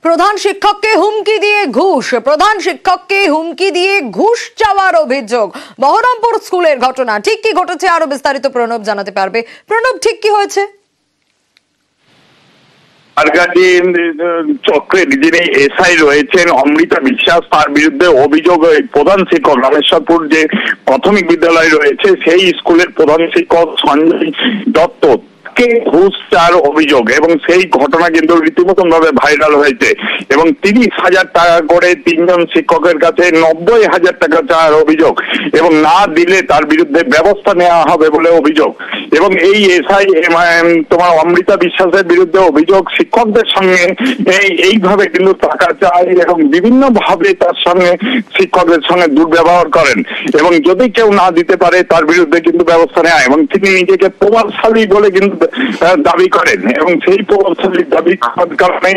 প্রধান শিক্ষককে হুমকি দিয়ে ঘুষ চাওয়ার অভিযোগ। বহরমপুর স্কুলের ঘটনা, ঠিক কি ঘটেছে আরো বিস্তারিত প্রণব জানাতে পারবে। প্রণব, ঠিক কি হয়েছে? চক্রের যিনি এসআই রয়েছেন অমৃতা বিশ্বাস, তার বিরুদ্ধে অভিযোগ প্রধান শিক্ষক রামেশ্বরপুর যে প্রাথমিক বিদ্যালয় রয়েছে সেই স্কুলের প্রধান শিক্ষক সঞ্জয় দত্ত ঘুষ চাওয়ার অভিযোগ, এবং সেই ঘটনা কিন্তু রীতিমতন ভাবে ভাইরাল হয়েছে এবং 30,000 টাকা করে তিনজন শিক্ষকের কাছে 90,000 টাকা চাওয়ার অভিযোগ, এবং না দিলে তার বিরুদ্ধে ব্যবস্থা নেওয়া হবে বলে অভিযোগ। এবং এই এসআই তোমার অমৃতা বিশ্বাসের বিরুদ্ধে অভিযোগ শিক্ষকদের সঙ্গে এইভাবে কিন্তু টাকা চায় এবং বিভিন্ন ভাবে তার সঙ্গে শিক্ষকদের সঙ্গে দুর্ব্যবহার করেন, এবং যদি কেউ না দিতে পারে তার বিরুদ্ধে কিন্তু ব্যবস্থা নেয়, এবং তিনি নিজেকে প্রভাবশালী বলে কিন্তু দাবি করেন, এবং সেই প্রভাবশালী দাবি করার কারণে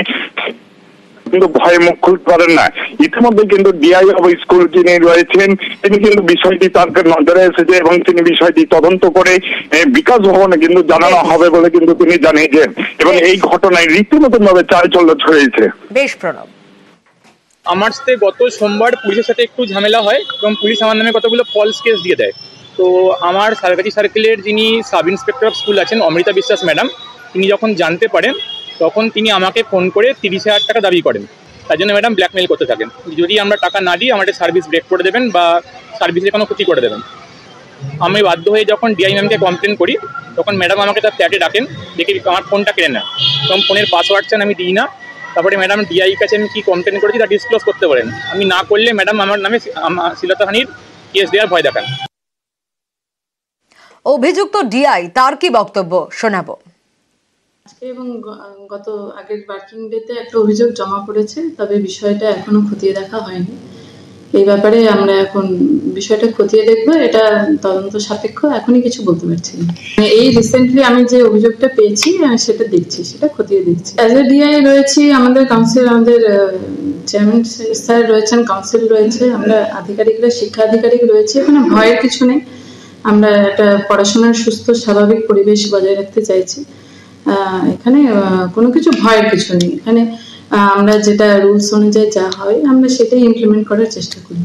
কিন্তু ভয়ে মুখ খুলতে পারেন না। ইতিমধ্যে কিন্তু ডিআই অব স্কুল যিনি রয়েছেন তিনি কিন্তু বিষয়টি তার নজরে এসেছে এবং তিনি বিষয়টি তদন্ত করে বিকাশ ভবনে কিন্তু জানানো হবে বলে কিন্তু তিনি জানিয়েছেন, এবং এই ঘটনায় রীতিমতন ভাবে চাঞ্চল্য ছড়িয়েছে। বেশ প্রণব, আমার সাথে গত সোমবার পুলিশের সাথে একটু ঝামেলা হয় এবং পুলিশ আমার নামে কতগুলো ফলস কেস দিয়ে দেয়। তো আমার সারকাছি সার্কেলের যিনি সাব ইন্সপেক্টর অফ স্কুল আছেন অমৃতা বিশ্বাস ম্যাডাম, তিনি যখন জানতে পারেন তখন তিনি আমাকে ফোন করে 30,000 টাকা দাবি করেন। তার জন্য ম্যাডাম ব্ল্যাকমেল করতে থাকেন, যদি আমরা টাকা না দিই আমাদের সার্ভিস ব্রেক করে দেবেন বা সার্ভিসে কোনো ক্ষতি করে দেবেন। আমি বাধ্য হয়ে যখন ডিআই ম্যামকে কমপ্লেন করি তখন ম্যাডাম আমাকে তার ফ্ল্যাটে ডাকেন, দেখে আমার ফোনটা কেড়ে নেন এবং ফোনের পাসওয়ার্ড চান, আমি দিই না। তারপরে ম্যাডাম ডিআই কাছে আমি কি কমপ্লেন করেছি তা ডিসক্লোজ করতে পারেন, আমি না করলে ম্যাডাম আমার নামে শ্লীলতাহানির কেস দেওয়ার ভয় দেখান। অভিযুক্ত ডিআই তার কি বক্তব্য শোনাবো। এবং গত আগের ওয়ার্কিং ডেতে একটা অভিযোগ জমা পড়েছে, তবে বিষয়টা এখনো খতিয়ে দেখা হয়নি। এই ব্যাপারে আমরা এখন বিষয়টা খতিয়ে দেখবো, এটা তদন্ত সাপেক্ষ, এখনই কিছু বলতে পারছি না। এই রিসেন্টলি আমি যে অভিযোগটা পেয়েছি সেটা দেখছি, সেটা খতিয়ে দেখছি। অ্যাজ এ ডিআই রয়েছি, আমাদের কাউন্সিল, আমাদের চেয়ারম্যান স্যার রয়েছেন, কাউন্সিল রয়েছে, আমরা আধিকারিকরা, শিক্ষা আধিকারিক রয়েছে, এখানে ভয়ের কিছু নেই। আমরা একটা পড়াশোনার সুস্থ স্বাভাবিক পরিবেশ বজায় রাখতে চাইছি, এখানে কোনো কিছু ভয়ের কিছু নেই। এখানে আমরা যেটা রুলস অনুযায়ী যা হয় আমরা সেটাই ইমপ্লিমেন্ট করার চেষ্টা করি।